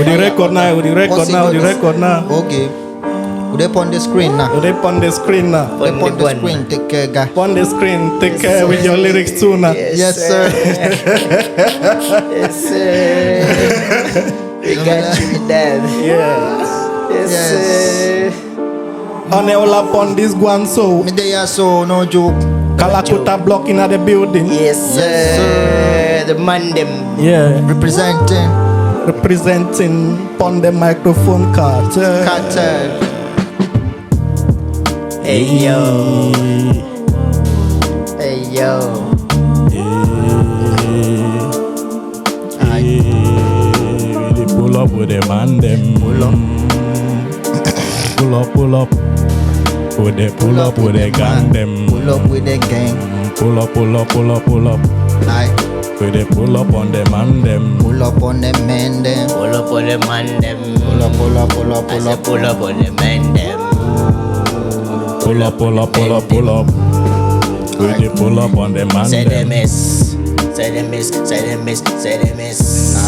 the record now, with the record now, the record now. Okay. Would they on the screen now? Would they on the screen now? They on the screen, take care, guy. On the screen, take care with your lyrics too now. Yes, sir. Yes, sir. We got you with that. Yes. Yes, sir. On the all up on this one so. Me there so no joke. Kalakuta block in the building. Yes, sir. The man them. Yeah. Representing on the microphone cartel. Cartel. Hey yo. Hey yo. We pull up with the man them. Pull up. Pull up. With the pull up with the gang them. Pull up with the gang. Pull up. Aye. With the pull up on the man them. Pull up on the man them. Pull up on the man them. Pull up. I said pull up on the man them. Pull up. With the pull up on the man Say they them. miss. Say they miss.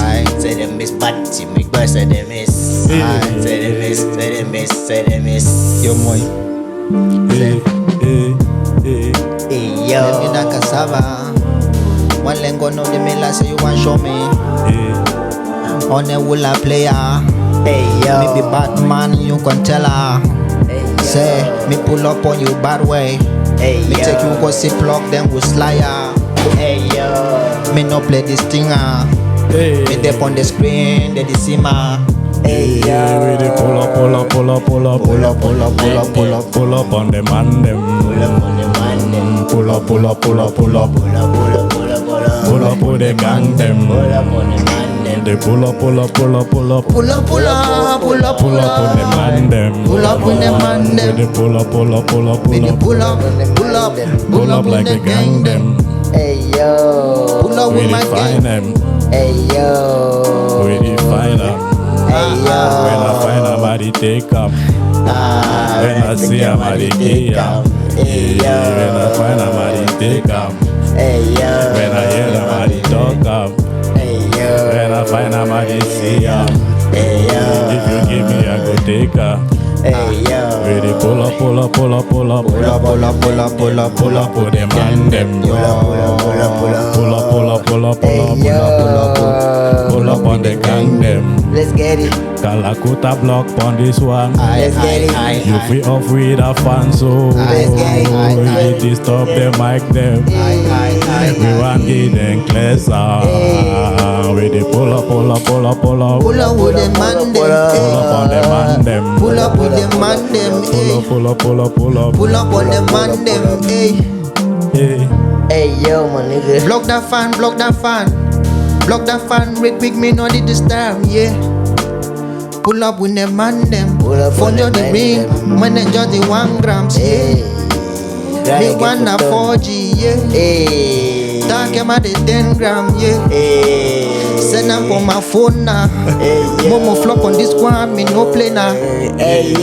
Aye. Say they miss, but you make boy say they miss. Aye. Say they miss. Yo moy. Hey. Hey Let yo. me da cassava. One lengo no the mela say you want show me. On a wula player. Hey yo. Me be Batman, you can tell her. Hey yo. Say, me pull up on you bad way. Hey Me yo. take you go see plug, then we slyer. Hey yo. Me no play this thing. Me dip on the screen, they see ma. Hey yo. We the pull up on the man them. Pull up on the man them. Pull up Pull up with the gang them. on the man them. They pull up. Pull up on the Man them. Pull up with the man them. They pull up. Me the pull up Like with the gang them. Hey yo. Pull up We with my define gang. them. Hey yo. We define them. Hey yo. When I find a body take up. When I see a body take up. Hey When I yo. find a body take up. Hey yo. When I hear a body talk up. Hey yo. When I find a body see up. Hey yo. If you give me a go take up. Hey yo. We the pull up. Pull up with the man them. Pull up on the gang them. Let's get it. Kalakuta block on this one. Let's get it. You free off with a fan so Let's get it. we disturb the mic them. We want give them clear sound. We the pull up. Pull up with the man them. Pull up on the man them. Pull up with the man them. Pull up. Pull up on the man them. Hey. Hey yo, my nigga. Block that fan. Quick, me no did this time, yeah. Pull up with the man them. Pull up Phone on you the the man ring, them. man just the 1 grams, yeah. Me wanna 4G, yeah. Hey. Talk about the 10 gram, yeah. Hey. Send them for my phone now. Hey yo. Momo flop on this one, me no play now. Hey yo. We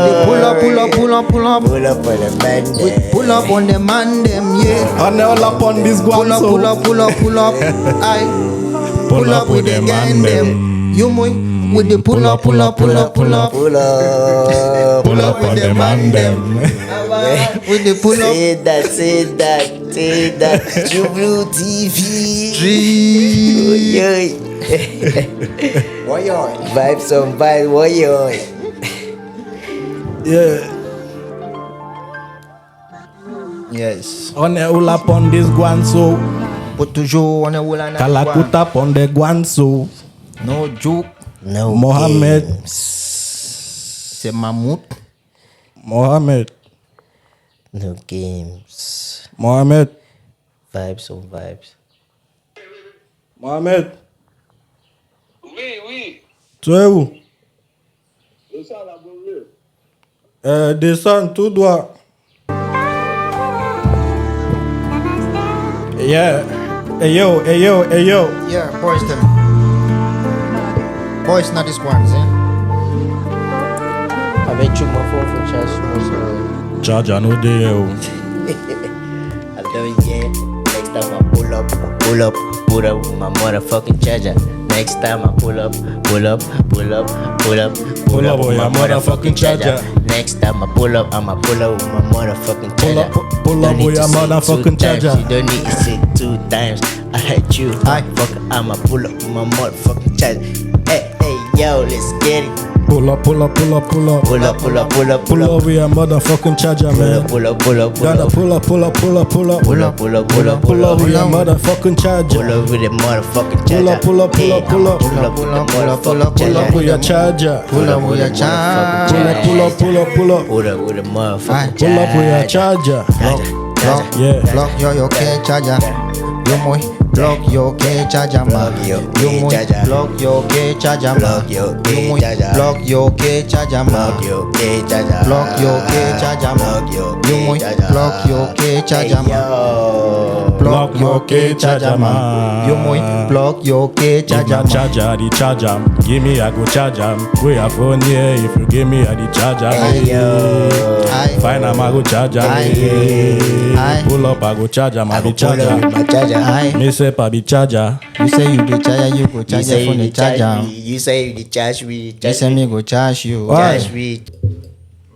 dey pull up. Pull up on the man We them. pull up on the man them, yeah. On the all up on this one so Pull up. Aye. Pull up with the gang them. You moy with the pull up. Pull up. Pull up on the man them. With the pull up. Say that. True Blue TV. Warrior. Vibes on vibe, warrior. Yeah. Yes. On the all up on this one so Put toujours on the wall and Kalakuta on the one so no joke. No Mohammed. games. C'est Mahmoud. Mohammed. No games. Mohammed. Vibes on vibes. Mohammed. Oui. Tu es où? Le sang la brûlé. Descends tout droit. Yeah. Hey yo. Yeah, boys them. Boys not this ones, eh? Avec tu mon phone for charge. Charger no day. I don't get. Next time I pull up with my motherfucking charger. Next time I pull up with your motherfucking charger. Next time I pull up, I'ma pull up with my motherfucking charger. Pull up Don't need with to your say it motherfucking 2 times. charger. You don't need to say it 2 times. I heard you, motherfucker. I'ma pull up with my motherfucking charger. Hey, yo, let's get it. Pull up. Pull up Pull up with your motherfucking charger, man. Pull up. Gotta pull up. Pull up Pull up with your motherfucking charger. Pull up with the motherfucking charger. Pull up. Hey, I'ma pull up with the motherfucking Pull up with your charger. Pull up with your charger. Pull up. Pull up with the motherfucking charger. Pull up with your charger. Yeah. Block your K charger. Yo muy, block your K charger man. Yo muy, block your K charger man. Yo muy, block your K charger man. Block your K charger man. Yo muy, block your K charger man. Block your K charger man. Yo muy, block your K Give charger my man. charger, the charger. Give me, I go charge 'em. We have phone here. If you give me, I the charger. Aye. Fine, I'm a go charger. Aye. Pull up, I go charger. I I go be pull up charger. with my charger. Aye. Me say, I be charger. You say you the charger, you go You charge say your phone you the the charge charger. me. You say you the charge me. You say me go charge you. Why? Charge me.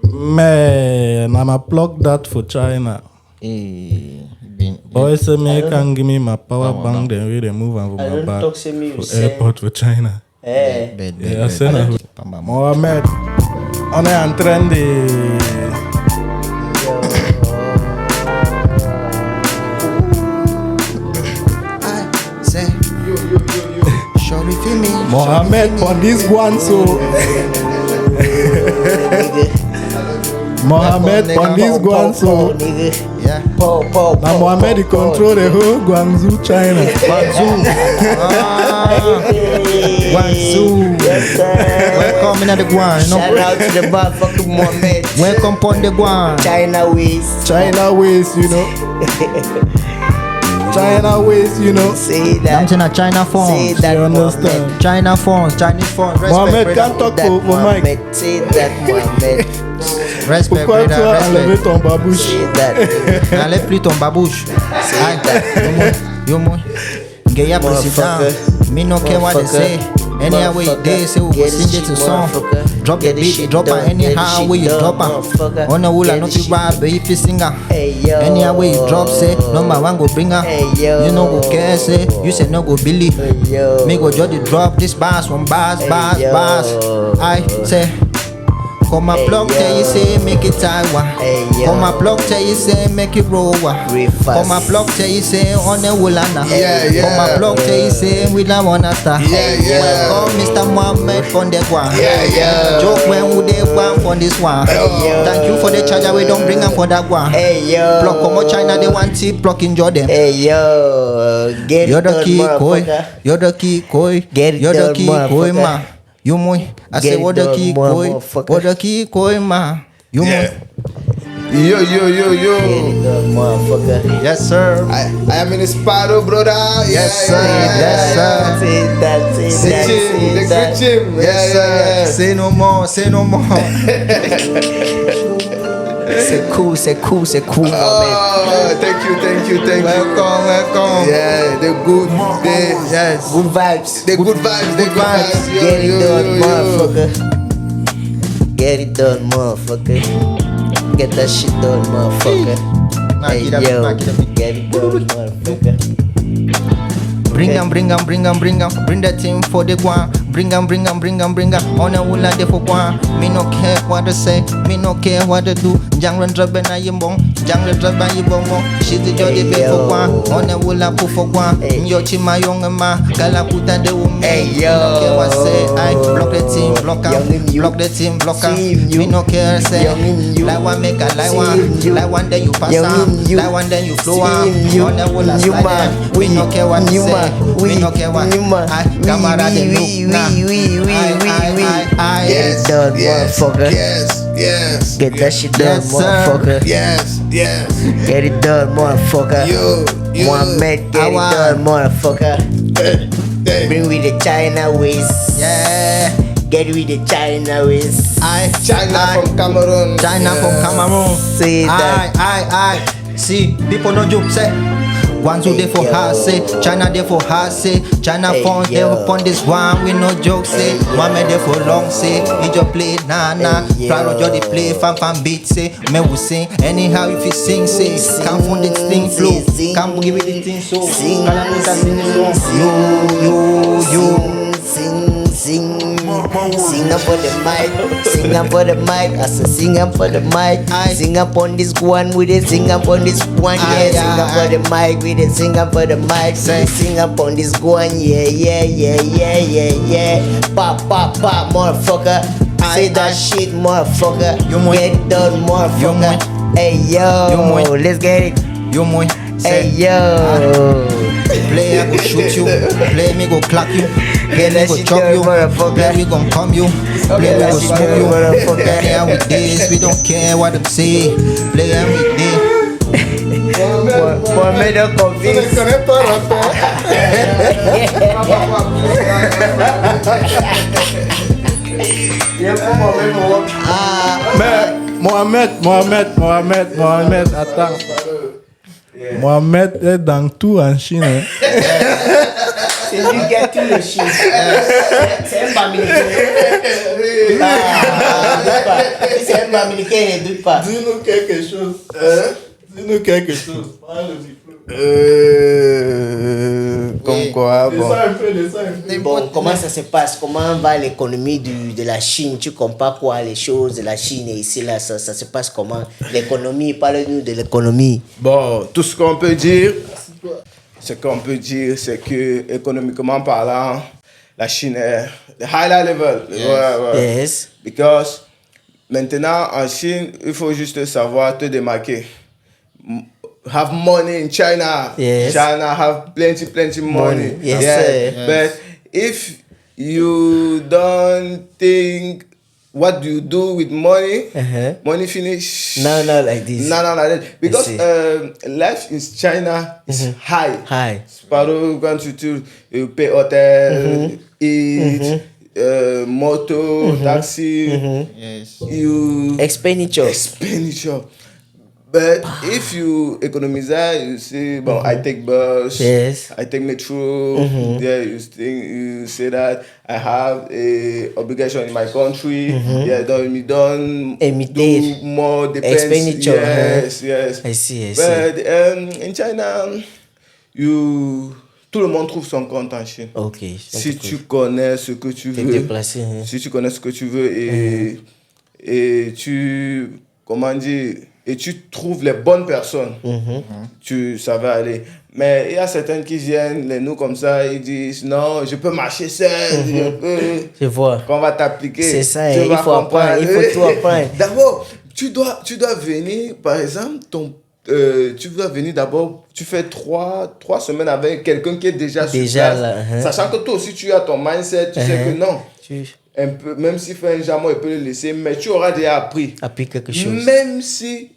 Man, I'ma plug that for China. Boy say me can give me my power bank, then we remove am I from my don't back talk to me. You for say. airport for China. Eh. Yeah, I say na. Mohamed, on est en train de. Say, Shorty feel me. Mohamed on this one so. Mohamed on this one so. Nigga. Yeah. Now Mohamed he control the whole Guangzhou, China. Guangzhou. Yes, sir. Welcome in the Guan. Shout No. out to the motherfucking Mohammed. Welcome on the Guan. China ways. China ways, you know. China ways, you know. Say I'm that. saying a China Say phone. that. You understand? China phones, Chinese phones. Respect, Mohamed brother. can't talk That for Mike. Mohammed. Say that Mohammed. Respect, Pourquoi tu brother. as enlevé Respect. ton babouche? Say that. N'enlève plus ton babouche. Say that. Yo moi. Gaya president. Me no care what they say. Anyway, they say we go sing it to song. Drop the beat, drop it anyhow where you drop it. On the wall, I know you rap, but if you sing it. Hey yo. Anyway, you drop say, number one go bring her. Hey yo. You know go care say, you say no go Billy. Hey yo. Me go just the drop this bars from bars. Hey, I yo. say, come my Hey, plug yo. tell you say make it Taiwan. Hey, yo. Come my plug tell you say make it roll. Real fast. Come my plug tell you say on the Wulana. Yeah. Come my plug tell you say we don't wanna start. Yeah. Welcome Mr. Mohammed from the Guan. Yeah. Joke when would they want from this one. yo. Thank you for the charger we don't bring them for that one. Hey yo. Plug come out China they want to plug in Jordan. Hey yo. Get You're it the done, key koi. motherfucker. You're the key koi. Get it You're the done, key koi motherfucker. ma. You moi. I Get say it what the done, key koi. motherfucker. What the key koi ma. You moi. Yo. Get it done, motherfucker. Yes sir. I am in the spot, brother. Yes, sir. Yes, sir. Say that. Say The that. gym, Say the that. good gym. Yes sir. Say no more. Say no more. C'est cool, my man. Oh, thank you. Welcome. Yeah, the good, Yes. Good vibes. the good vibes, the good vibes. Get it done, motherfucker. Get it done, motherfucker. Get that shit done, motherfucker. Hey Knock it yo, up. get it done, motherfucker. Bring that team for the Guan. Bring them. On a wula de for Guan. Me no care what to say, me no care what to do. Jungle drop na yimbong, jungle drop na yibongo. She's the jolly bed for Guan. On a wula pu for Guan. Yo chima young ma, kala puta de umi. Hey, Me no care what say, I yo. block the team, block Young out, in you. block the team, block out. See you. Me no care say, Young in you. like one make a like See one, you. like one then you pass Young out, in you. like one then you flow See out. you. On a wula You slide man. down. We no care what You say. man. We no care what. I camera the look now. Get it done, motherfucker. Yes. Get that shit done, Yes, sir. motherfucker. Yes. Get it done, motherfucker. You. Mohammed, get it Awa. done, motherfucker. Bring with the China ways. Yeah. Get with the China ways. China from Cameroon. China from Cameroon. Say that. I. See, people no joke say. Guangzhou there for her say, China there for her say, China phone there upon this one with no joke say, Mohammed there for long say, he just play nah. Prado just they play fan beat say, man will sing anyhow if you sing say, come from this thing flow, come give it the thing so, Sing up for the mic, sing up for the mic. I said sing up for the mic. Sing up on this one with it, sing up on this one, yeah. Sing up for the mic with it, sing up for the mic. Sing up on this one, yeah. Pop, motherfucker. Say that shit, motherfucker. Get it done, motherfucker. Hey yo, let's get it. Yo moi, Hey yo. play I go shoot you, play me go clap you, play me go chop you, play we gon' come you, play we go smoke you, play and with this, we don't care what them say, play and with this. Mohamed a convince. Je connais pas rapport. Mais Mohamed, attends. Mohamed est dans tout en Chine. Hein. C'est lui qui a tout le shit. C'est un Bamileke. C'est un Bamileke, il ne doute pas. Dis-nous quelque chose. Dis-nous quelque chose. Comme quoi, bon. Descends un peu. Bon, comment ça se passe? Comment va l'économie de la Chine? Tu compares quoi les choses de la Chine et ici, là, ça se passe comment? L'économie, parle-nous de l'économie. Bon, tout ce qu'on peut dire, c'est que économiquement parlant, la Chine est high level. Ouais. Yes. Because maintenant en Chine, il faut juste savoir te démarquer. Have money in China. Yes. China have plenty money. Yes, Yeah. sir. But if you don't think what do you do with money, money finish. No, like this. No, like that. Because see. life in China is high. High. Par exemple, quand tu payes hôtel, eat, moto, taxi, you expenditure. But if you economize, you say, bon, I take bus, Yes. I take metro. Yeah, you say that I have a obligation in my country. Yeah, don't do more depends. Expenditure. Yes. I see. But in China, tout le monde trouve son compte en Chine. Ok. Si tu connais ce que tu veux, déplacé, si tu connais ce que tu veux et tu, comment dire, et tu trouves les bonnes personnes, ça va aller. Mais il y a certaines qui viennent, les nous comme ça, ils disent non, je peux marcher seul, Je vois. qu'on va t'appliquer. C'est ça, Tu il vas faut apprendre, il faut tout apprendre. D'abord, tu dois venir, par exemple, tu dois venir d'abord, tu fais 3 semaines avec quelqu'un qui est déjà sur place. Là, Sachant que toi aussi, tu as ton mindset, tu sais que non. Tu Un peu, même s'il fait un jambon, il peut le laisser, mais tu auras déjà appris. appuies quelque chose. Même si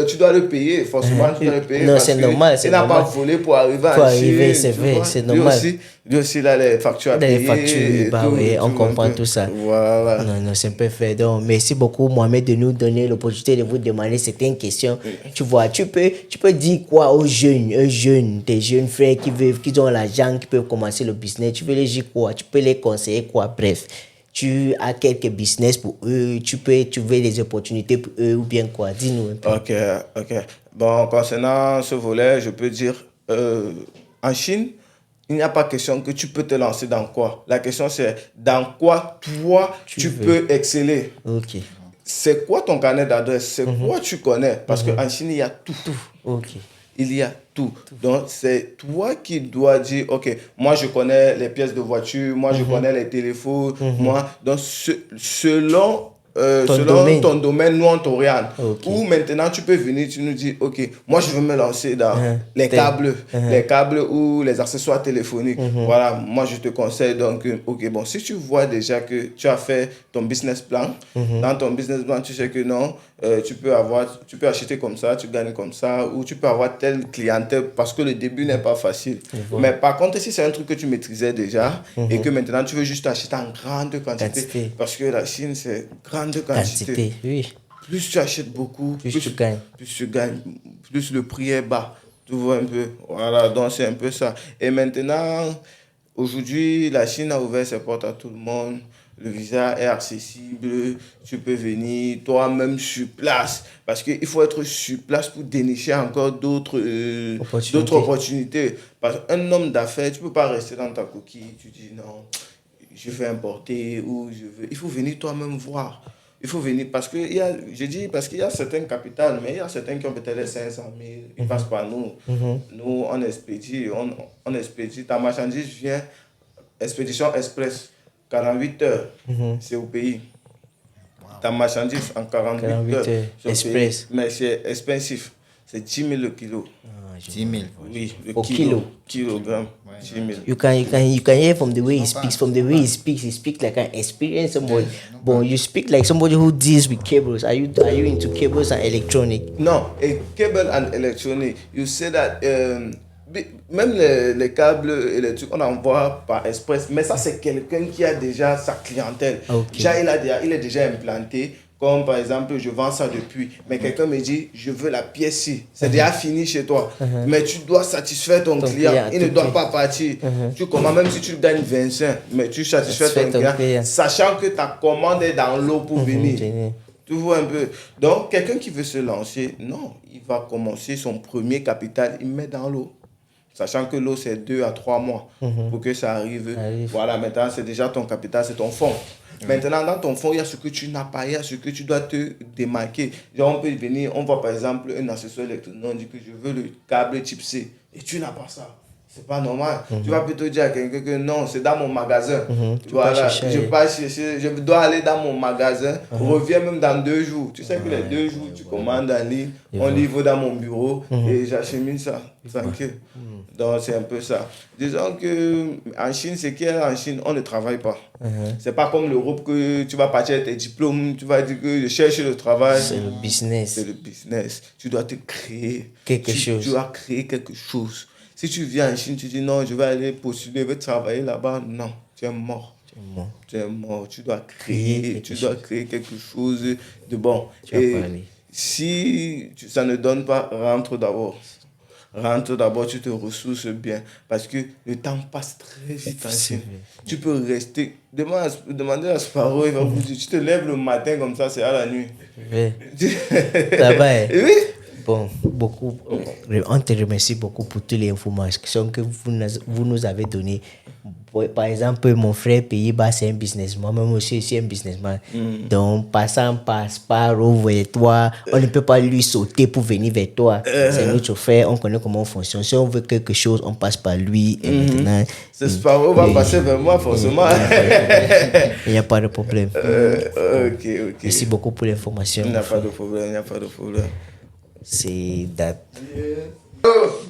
tu dois le payer, forcément, tu dois le payer. Non, parce c'est que normal. Il n'a pas volé pour arriver Pour en arriver, Chine, c'est tu vrai, vois. c'est normal. Lui aussi, il a les factures à payer. Les factures, bah oui, on comprend tout ça. Voilà. Non, c'est un peu fait. Donc, merci beaucoup, Mohamed, de nous donner l'opportunité de vous demander certaines questions. Tu vois, tu peux dire quoi aux jeunes, tes jeunes frères qui ont l'argent, qui peuvent commencer le business. Tu peux les dire quoi? Tu peux les conseiller quoi? Bref, tu as quelques business pour eux, tu peux trouver des opportunités pour eux ou bien quoi? Dis-nous un peu. Ok. Bon, concernant ce volet, je peux dire, en Chine, il n'y a pas question que tu peux te lancer dans quoi. La question c'est dans quoi toi tu peux exceller. Ok. C'est quoi ton carnet d'adresse? C'est quoi tu connais? Parce qu'en Chine, il y a tout. Ok. Il y a tout. Donc, c'est toi qui dois dire, OK, moi, je connais les pièces de voiture, moi, je connais les téléphones, moi. Donc, selon ton domaine, nous, on t'oriente. Okay. Ou maintenant, tu peux venir, tu nous dis, OK, moi, je veux me lancer dans les câbles ou les accessoires téléphoniques. Voilà, moi, je te conseille. Donc, OK, bon, si tu vois déjà que tu as fait ton business plan, dans ton business plan, tu sais que non, tu peux acheter comme ça, tu gagnes comme ça, ou tu peux avoir telle clientèle parce que le début n'est pas facile. Mais par contre, si c'est un truc que tu maîtrisais déjà et que maintenant tu veux juste acheter en grande quantité. Parce que la Chine, c'est grande quantité. Oui. Plus tu achètes beaucoup, Plus tu gagnes. Plus le prix est bas. Tu vois un peu. Voilà, donc c'est un peu ça. Et maintenant, aujourd'hui, la Chine a ouvert ses portes à tout le monde. Le visa est accessible. Tu peux venir toi-même sur place. Parce qu'il faut être sur place pour dénicher encore d'autres opportunités. Parce qu'un homme d'affaires, tu ne peux pas rester dans ta coquille. Tu dis non, je vais importer ou je veux. Il faut venir toi-même voir. Il faut venir parce que parce qu'il y a certaines capitales, mais il y a certains qui ont peut-être les 500 000. Ils passent par nous. Nous, on expédie. On expédie. Ta marchandise vient, expédition express, 48 heures. C'est au pays. Ta marchandise en 48 heures. Express. Mais c'est expensif. C'est 10 000 le kilo. 10 000. Oui, le Au kilo. Kilogramme. 10 000. You can hear from the way he speaks. From the way he speaks like an experienced somebody. But you speak like somebody who deals with cables. Are you into cables and electronic? Non, et cable and electronic, you say that même les câbles électriques, on envoie par express, mais ça c'est quelqu'un qui a déjà sa clientèle. Okay. Déjà, il est déjà implanté. Comme par exemple, je vends ça depuis, mais quelqu'un me dit, je veux la pièce-ci. C'est déjà fini chez toi. Mais tu dois satisfaire ton client. Il ne doit pas partir. Tu commandes, même si tu gagnes 25, mais tu satisfais ton client, sachant que ta commande est dans l'eau pour venir. Tu vois un peu. Donc, quelqu'un qui veut se lancer, non, il va commencer son premier capital, il met dans l'eau. Sachant que l'eau, c'est 2 à 3 mois pour que ça arrive. Voilà, maintenant, c'est déjà ton capital, c'est ton fonds. Maintenant, dans ton fonds, il y a ce que tu n'as pas, il y a ce que tu dois te démarquer. Genre, on peut venir, on voit par exemple un accessoire électronique, on dit que je veux le câble type C, et tu n'as pas ça. C'est pas normal. Tu vas plutôt dire à quelqu'un que non, c'est dans mon magasin. Voilà, je passe chercher, je dois aller dans mon magasin, reviens même dans 2 jours. Tu sais que les 2 jours, tu commandes en ligne, on livre dans mon bureau et j'achemine ça, tranquille. Donc c'est un peu ça. Disons que en Chine, c'est qu'en Chine, on ne travaille pas. C'est pas comme l'Europe que tu vas partir avec tes diplômes, tu vas dire que je cherche le travail. C'est le business. C'est le business. Tu dois te créer quelque chose. Tu dois créer quelque chose. Si tu viens en Chine, tu dis non, je vais aller postuler, je vais travailler là-bas. Non, tu es mort. Tu es mort. Tu dois créer, créer quelque chose de bon. Et si ça ne donne pas, rentre d'abord. Rentre d'abord, tu te ressources bien. Parce que le temps passe très vite en Chine. Tu peux rester. Demandez à Sparrow, il va vous dire, tu te lèves le matin comme ça, c'est à la nuit. Ça va. Oui. Bon, on te remercie beaucoup pour toutes les informations que vous nous avez données. Par exemple, mon frère Pays-Bas, c'est un businessman. Moi-même aussi, je suis un businessman. Donc, passant par Sparrow vers toi, on ne peut pas lui sauter pour venir vers toi. C'est notre frère, on connaît comment on fonctionne. Si on veut quelque chose, on passe par lui. Et maintenant, c'est Sparrow va passer vers moi, forcément. Il n'y a pas de problème. Ok. Merci beaucoup pour l'information. Il n'y a pas de problème, C'est that.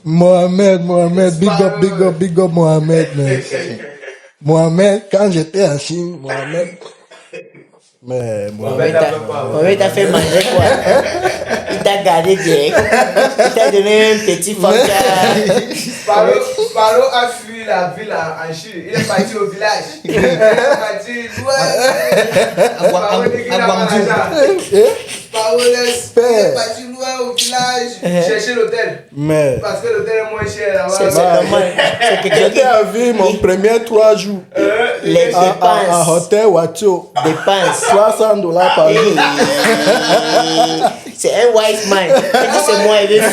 Mohamed, big up Mohamed, man. Mohamed, quand j'étais en Chine, Mohamed t'a fait manger quoi? Il t'a gardé direct. Il t'a donné un petit fanka. Sparrow a fui la ville en Chine. Il est parti au village. Il est parti à Guangzhou. Sparrow est parti loin au village chercher l'hôtel. Mais parce que l'hôtel est moins cher là-bas. C'est normal. j'étais à vie mon premier 3 jours. Les dépenses. À hôtel Watio. Dépenses. $300 par jour. C'est un wise man. C'est moi, il est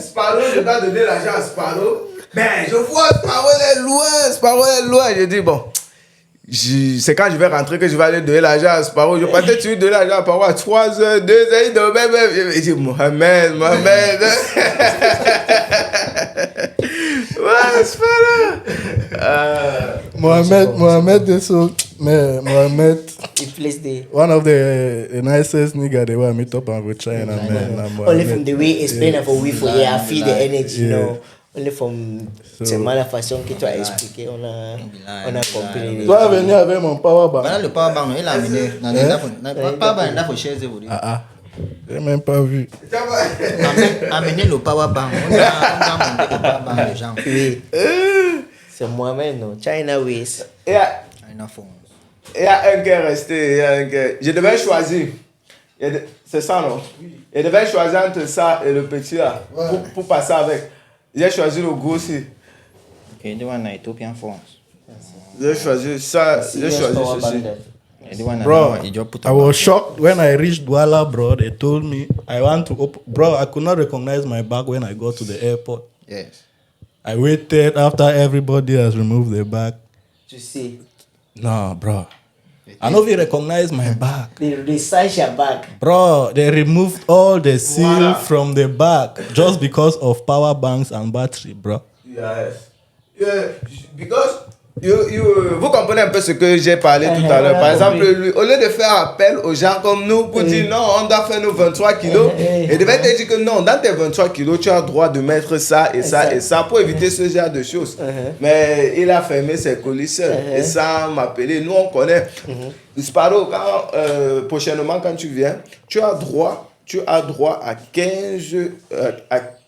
Sparrow, je dois donner l'argent à Sparrow. Mais je vois Sparrow est loin. Je dis bon. C'est quand je vais rentrer que je vais aller donner l'argent à Sparrow. Je partais tu donner l'argent à Sparrow à 3 heures, 2 heures, il dormait même. Il dit Mohamed. Ouais, Sparrow. Mohamed is so, man, Mohamed, one of the nicest nigga they were meet up with China, man. Only from the way explain for we for I feel the energy, you know. Only from c'est mal la façon que tu as expliqué, on a compris. Toi venir avec mon power bank. Voilà le power bank, il a amené. Le power bank, il a fait chez vous. J'ai même pas vu. Amenez le power bank. On a monté le power bank les gens. Oui. C'est moi-même, non. China Ways. Il y a un qui est resté. Je devais choisir. C'est ça, non? Il devait choisir entre ça et le petit là, pour passer avec. J'ai choisi le gros aussi. Okay, the one Ethiopian phones. J'ai choisi ça, j'ai choisi ceci. The one Bro, you just put I was shocked when I reached Douala, bro. They told me I want to open. Bro, I could not recognize my bag when I got to the airport. Yes. I waited after everybody has removed their bag. Tu sais, No, bro. I don't even recognize my bag. they search your bag. Bro, they removed all the seal Voila. from the bag just because of power banks and battery, bro. Yes. Yeah, because vous comprenez un peu ce que j'ai parlé tout à l'heure. Par exemple, lui, au lieu de faire appel aux gens comme nous pour dire non, on doit faire nos 23 kilos, il devait te dire que non, dans tes 23 kilos, tu as le droit de mettre ça et ça et ça pour éviter ce genre de choses. Mais il a fermé ses colis seul et ça m'a appelé. Nous, on connaît. Sparrow, prochainement, quand tu viens, tu as droit à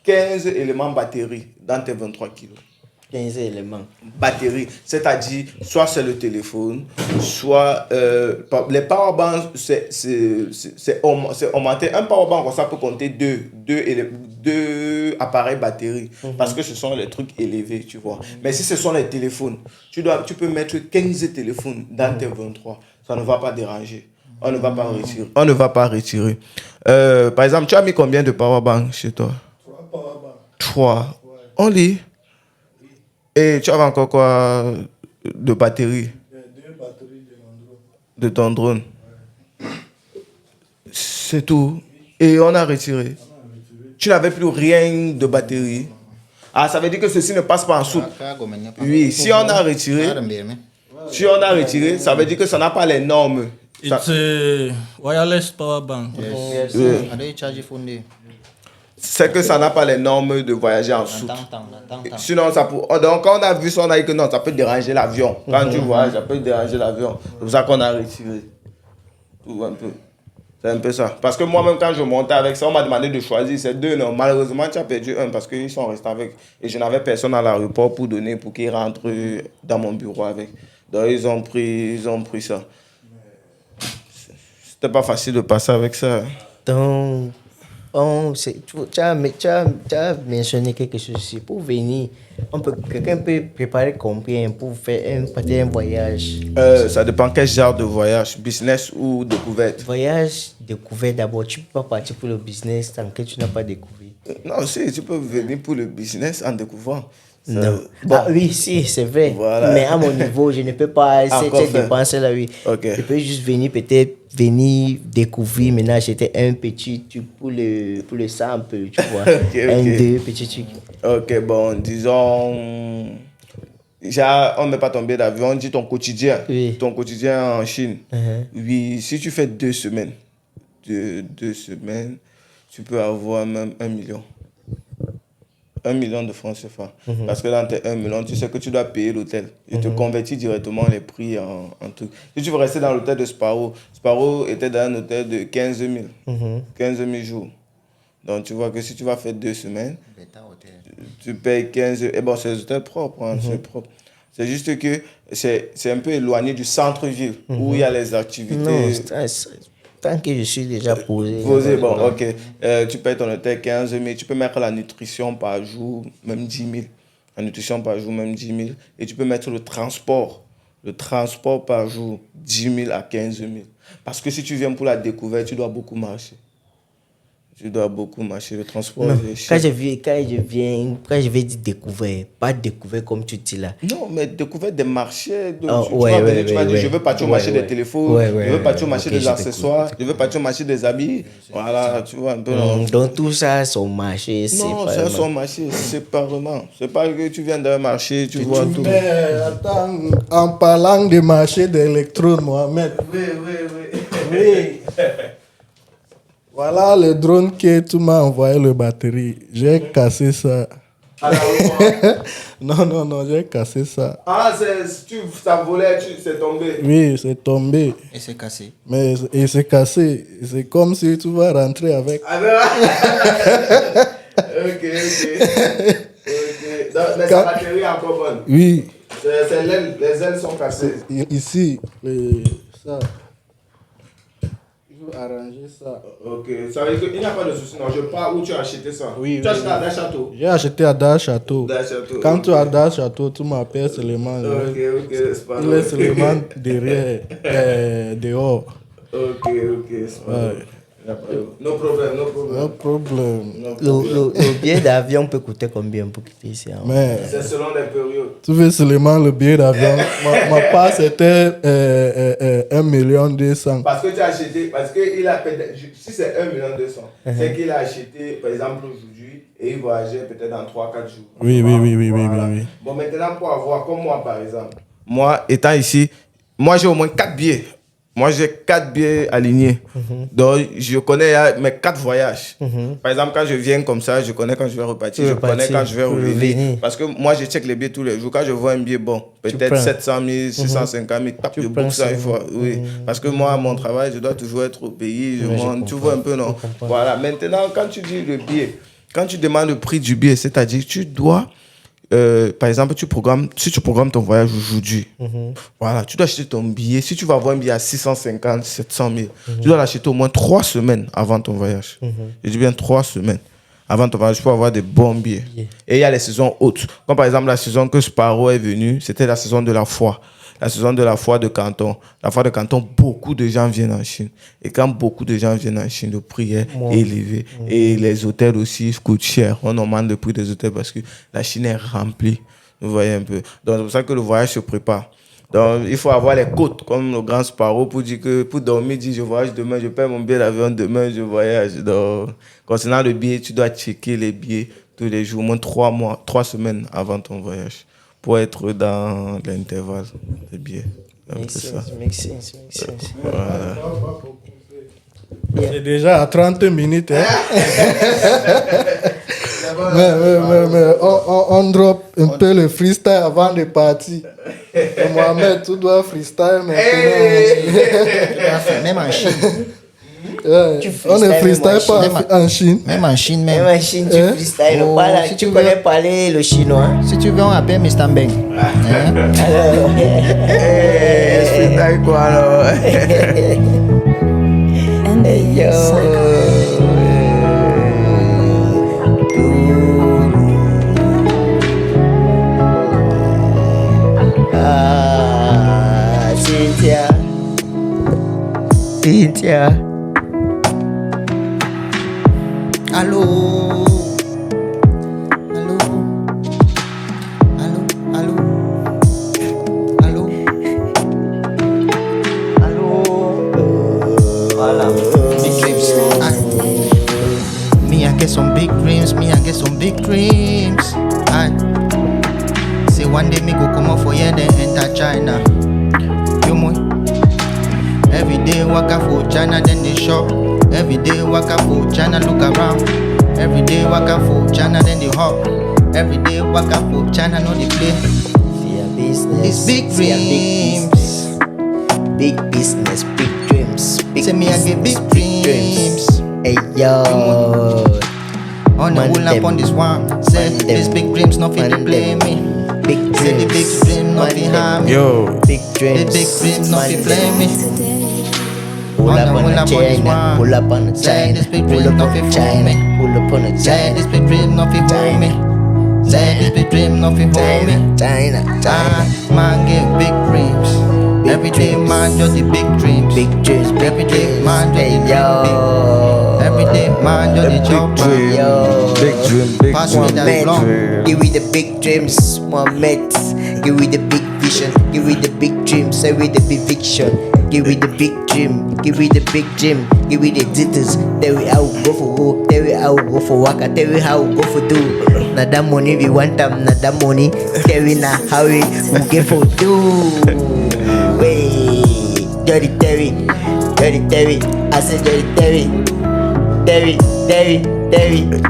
15 éléments batterie dans tes 23 kilos. 15 éléments. Batterie, c'est-à-dire soit c'est le téléphone, soit les powerbanks, c'est augmenté. Un powerbank, ça peut compter deux appareils batterie parce que ce sont les trucs élevés, tu vois. Mais si ce sont les téléphones, tu peux mettre 15 téléphones dans tes 23. Ça ne va pas déranger. On ne va pas retirer. On ne va pas retirer. Par exemple, tu as mis combien de powerbanks chez toi? 3 powerbanks. 3. On lit. Et tu avais encore quoi de batterie? 2 batteries de mon drone. De ton drone. C'est tout. Et on a retiré. Tu n'avais plus rien de batterie. Ah, ça veut dire que ceci ne passe pas en soupe. Oui, si on a retiré, ça veut dire que ça n'a pas les normes. It's a wireless power bank. Yes. Oui. How do you charge your phone there? C'est que ça n'a pas les normes de voyager en soupe. Downtown. Sinon, ça peut. Donc, quand on a vu ça, on a dit que non, ça peut déranger l'avion. Quand tu voyages, ça peut déranger l'avion. C'est pour ça qu'on a retiré. Tout un peu. C'est un peu ça. Parce que moi-même, quand je montais avec ça, on m'a demandé de choisir ces 2. Non, malheureusement, tu as perdu un parce qu'ils sont restés avec. Et je n'avais personne à l'aéroport pour donner, pour qu'ils rentrent dans mon bureau avec. Donc, ils ont pris ça. C'était pas facile de passer avec ça. Donc, tu as mentionné quelque chose ici. Pour venir, quelqu'un peut préparer combien pour faire un voyage? Ça dépend quel genre de voyage, business ou découverte. Voyage découvert d'abord. Tu ne peux pas partir pour le business tant que tu n'as pas découvert. Non, si, tu peux venir pour le business en découvrant. Ça, Non. bon. Ah oui, si, c'est vrai. Voilà. Mais à mon niveau, je ne peux pas Encore cette faire. dépense-là, oui. Ok. Je peux juste venir découvrir. Maintenant, j'étais un petit truc pour le sample, tu vois. Ok. Deux petits trucs. Ok, bon, disons. On ne met pas ton billet d'avion, on dit ton quotidien. Oui. Ton quotidien en Chine. Uh-huh. Oui, si tu fais 2 semaines, deux semaines, tu peux avoir même 1 million. 1 million de francs CFA. Parce que dans tes 1 million, tu sais que tu dois payer l'hôtel. Il te convertit directement les prix en truc. Si tu veux rester dans l'hôtel de Sparrow était dans un hôtel de 15 000. 15 000 jours. Donc tu vois que si tu vas faire 2 semaines, tu payes 15 000. Et bon, c'est des hôtels propres. Hein, c'est propre. C'est juste que c'est un peu éloigné du centre-ville où il y a les activités. Non, tant que je suis déjà posé. Posé, bon, ok. Tu payes ton hôtel 15 000, tu peux mettre la nutrition par jour, même 10 000. La nutrition par jour, même 10 000. Et tu peux mettre le transport par jour, 10 000 à 15 000. Parce que si tu viens pour la découverte, tu dois beaucoup marcher. Le transport. Non, est cher. quand je vais dire découvert, pas découvert comme tu dis là. Non, mais découverte des marchés. Tu ouais, vas ouais, venir, tu vas dire, je veux partir au marché des téléphones, je veux partir au marché Ok, des je accessoires, je veux partir au marché des habits. Voilà, tu vois un peu. Donc tout ça, son marché, c'est Non, pas. c'est son marché séparément. C'est pas que tu viens d'un marché, tu vois tout. Mais attends, en parlant des marchés d'électrons, Mohamed. Oui. Voilà le drone que tu m'as envoyé le batterie. J'ai cassé ça. Non, j'ai cassé ça. Ah, ça volait, c'est tombé. Oui, c'est tombé. Et c'est cassé. Mais il s'est cassé. C'est comme si tu vas rentrer avec. Ok. Donc, mais sa batterie est encore bonne. Oui, C'est l'aile, les ailes sont cassées. ici, ça. Arranger ça. Ok, ça veut dire qu'il n'y a pas de souci. Non, je pars où tu as acheté ça. Oui, tu as oui, acheté à Dar Château. J'ai acheté à Dar Château. Dar Château. Quand ok. tu as Dar Château, tu m'appelles seulement. Ok, c'est pas Il est seulement derrière, dehors. Ok, c'est pas grave. No problem. No problem. Le billet d'avion peut coûter combien pour quitter ici? Mais C'est selon les périodes. tu veux seulement le billet d'avion. ma part c'était 1 200 000. Parce que tu as acheté, parce qu'il a peut-être, si c'est 1 200 000, c'est qu'il a acheté, par exemple, aujourd'hui, et il voyageait peut-être dans 3-4 jours. Oui. Bon, maintenant, pour avoir, comme moi, par exemple, moi, étant ici, moi, j'ai au moins 4 billets. Moi, j'ai 4 billets alignés. Donc, je connais mes 4 voyages. Par exemple, quand je viens comme ça, je connais quand je vais repartir, je connais quand je vais revenir. Parce que moi, je check les billets tous les jours. Quand je vois un billet, bon, peut-être 700 000, 650 000, tape le book ça, il faut. Oui. Parce que moi, mon travail, je dois toujours être au pays. Je monte, tu vois un peu, non? Voilà. Maintenant, quand tu dis le billet, quand tu demandes le prix du billet, c'est-à-dire que tu dois. Par exemple, si tu programmes ton voyage aujourd'hui, voilà, tu dois acheter ton billet. Si tu vas avoir un billet à 650, 700 000, tu dois l'acheter au moins 3 semaines avant ton voyage. Je dis bien 3 semaines avant ton voyage pour avoir des bons billets. Et il y a les saisons hautes. Comme par exemple la saison que Sparrow est venu, c'était la saison de la foire. La saison de la foire de Canton. La foire de Canton, beaucoup de gens viennent en Chine. Et quand beaucoup de gens viennent en Chine, le prix est élevé. Et les hôtels aussi coûtent cher. On augmente le prix des hôtels parce que la Chine est remplie. Vous voyez un peu. Donc c'est pour ça que le voyage se prépare. Donc il faut avoir les côtes, comme le grand Sparrow, pour dire que pour dormir, dire je voyage demain, je paie mon billet d'avion demain, je voyage. Donc concernant le billet, tu dois checker les billets tous les jours, au moins 3 semaines avant ton voyage, pour être dans l'intervalle des billets. Make sense. Voilà. C'est déjà à 30 minutes. Hein? mais on drop un peu le freestyle avant de partir. Et Mohamed, tu dois freestyle maintenant. Même en Chine. On ne freestyle pas en Chine. Même en Chine, Même en Chine, tu freestyle. Oh, Voilà, si tu tu connais veux. parler le chinois. Si tu veux, on appelle Mr. Mbeng. Alors, Freestyle quoi alors? yo. Ah, Cynthia. Allô? Allô? Allô? Allô? Allô? Allô? Voilà. Big dreams. Me, I get some big dreams. Say one day me go come out for here, then enter China. You know, every day walk out for China, then they shop. Every day walk out for China, look around. Every day walk out for China, then they hop. Every day walk out for China, know they play. Fear business. It's big Fear dreams. Big business, big dreams. Big Say me I get big dreams. Hey yo. On the Man whole up them. on this one. Say Man this them. big dreams, nothing to Man blame me. Big Say the big dreams. dream, nothing harm me. Yo. Big dreams. The big dreams, nothing blame me. Pull On up the on whole a up on this China. one. Pull up on a Say China. this big Pull dream, up on nothing a fool China. me. Pull up on a Say China. this big dream, nothing hold me. Say this big dream, nothing hold me. China. Man get big dreams. Every day man just the big dreams. Big dreams. Every day man just Hey the yo. big. Every day man just the job. Yo. Big dream, big Pass me that Mohammed, blunt. give me the big dreams, Mohammed. Give me the big vision, give me the big dreams, say with the big fiction. Give me the big dream, give me the big dream, give me the details. Tell me how we go for work, tell me how we go for work, tell me how we go for do. Now that money we want them, not that money. Tell me now how we get for do. Hey, dirty Terry, I said dirty Terry.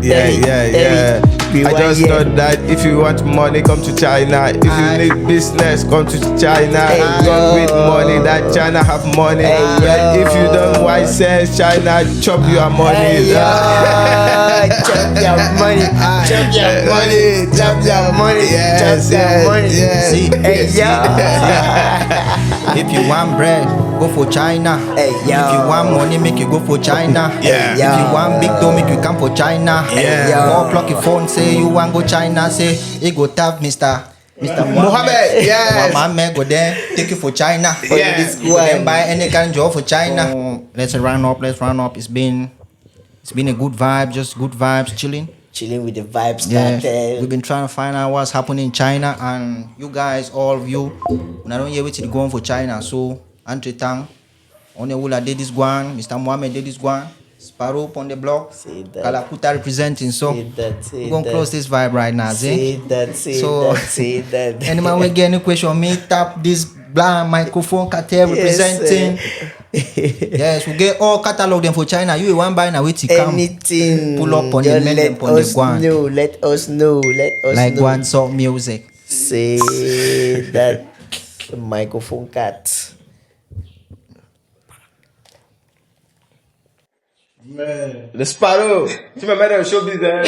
Yeah. I just thought that if you want money, come to China. If you need business, come to China. Hey, Come yo. with money, that China have money. Hey, But yo. if you don't want sense, China chop your money. Hey, yo. Champion money, champion money, champion money, champion money. See, Hey yo, if you want bread, go for China. Hey, yo. If you want money, make you go for China. Yeah. If you want big dough, make you come for China. Yeah. yo. More plucky phone, say you want go China, say you go tap Mr. Mohammed, yes. Mohammed go there, take you for China. Yeah. You go there buy any kind of job for China. Let's run up. It's been a good vibe, just good vibes, chilling. Chilling with the vibes. Yeah, Cartel. we've been trying to find out what's happening in China, and you guys, all of you, when I don't hear what's going for China, so Andre Tang, Onewula did this one, Mr. Mohammed did this one, Sparrow on the block, Say that. Kalakuta representing, so Say that, say we're gonna that. close this vibe right now, Say see? that, say So- that, say that. Anyone will get any question, me tap this blind microphone cartel representing. Yes, we get all catalog them for China. You want buy now, wait to come. Anything. Pull up on the just mail let them on the us guan. know. Let us know. Let us Like know. one song music. Say that. Microphone cat. Le Sparrow. Tu me mets dans le showbiz, hein.